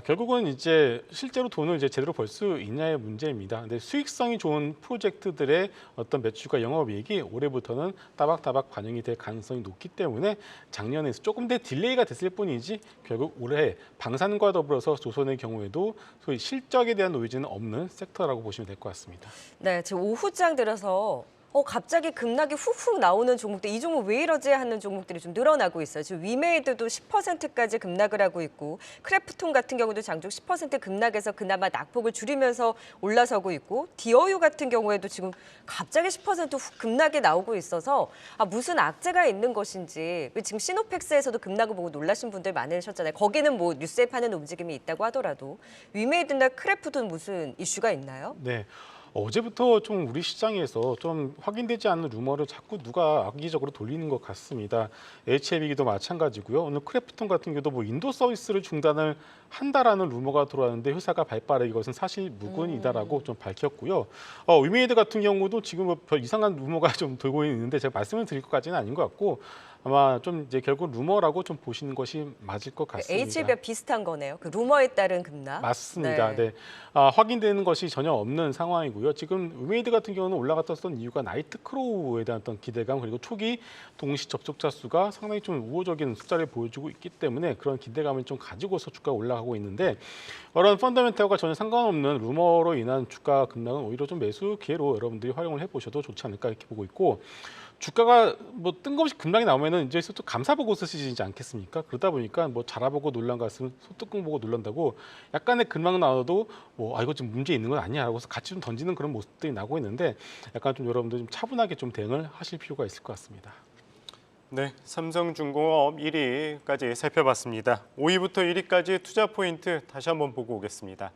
결국은 이제 실제로 돈을 이제 제대로 벌 수 있냐의 문제입니다. 근데 수익성이 좋은 프로젝트들의 어떤 매출과 영업이익이 올해부터는 따박따박 반영이 될 가능성이 높기 때문에 작년에 조금 더 딜레이가 됐을 뿐이지 결국 올해 방산과 더불어서 조선의 경우에도 소위 실적에 대한 노이즈는 없는 섹터라고 보시면 될 것 같습니다. 네, 지금 오후장 들어서 갑자기 급락이 훅훅 나오는 종목들, 이 종목 왜 이러지 하는 종목들이 좀 늘어나고 있어요. 지금 위메이드도 10%까지 급락을 하고 있고 크래프톤 같은 경우도 장중 10% 급락해서 그나마 낙폭을 줄이면서 올라서고 있고 디어유 같은 경우에도 지금 갑자기 10%훅 급락이 나오고 있어서 무슨 악재가 있는 것인지 지금 시노펙스에서도 급락을 보고 놀라신 분들 많으셨잖아요. 거기는 뭐 뉴스에 파는 움직임이 있다고 하더라도 위메이드나 크래프톤 무슨 이슈가 있나요? 네. 어제부터 좀 우리 시장에서 좀 확인되지 않는 루머를 자꾸 누가 악의적으로 돌리는 것 같습니다. HLB도 마찬가지고요. 오늘 크래프톤 같은 경우도 뭐 인도 서비스를 중단을 한다라는 루머가 들어왔는데 회사가 발빠르게 이것은 사실 무근이다라고 좀 밝혔고요. 위메이드 같은 경우도 지금 뭐 별 이상한 루머가 좀 돌고 있는데 제가 말씀을 드릴 것까지는 아닌 것 같고 아마 좀 이제 결국 루머라고 좀 보시는 것이 맞을 것 같습니다. HLB와 비슷한 거네요. 그 루머에 따른 급락. 맞습니다. 네. 확인되는 것이 전혀 없는 상황이고요. 지금 위메이드 같은 경우는 올라갔던 이유가 나이트크로우에 대한 어떤 기대감 그리고 초기 동시 접촉자 수가 상당히 좀 우호적인 숫자를 보여주고 있기 때문에 그런 기대감을 좀 가지고서 주가가 올라가고 있는데 이런 펀더멘탈과 전혀 상관없는 루머로 인한 주가 급락은 오히려 좀 매수 기회로 여러분들이 활용을 해보셔도 좋지 않을까 이렇게 보고 있고 주가가 뭐 뜬금없이 급락이 나오면은 이제 또 감사 보고 쓰시지 않겠습니까? 그러다 보니까 뭐 자라보고 놀란 것은 소뚜껑 보고 놀란다고 약간의 급락 나와도 뭐 이거 좀 문제 있는 건 아니야라고 해서 같이 좀 던지는 그런 모습들이 나고 있는데 약간 좀 여러분들 좀 차분하게 좀 대응을 하실 필요가 있을 것 같습니다. 네, 삼성중공업 1위까지 살펴봤습니다. 5위부터 1위까지 투자 포인트 다시 한번 보고 오겠습니다.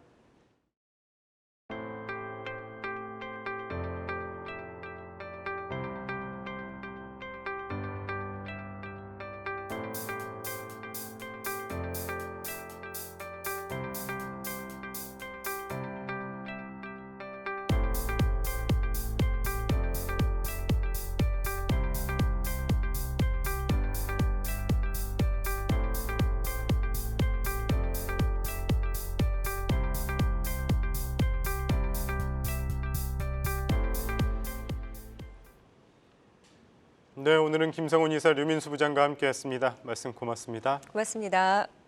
네, 오늘은 김성훈 이사 류민수 부장과 함께했습니다. 말씀 고맙습니다. 고맙습니다.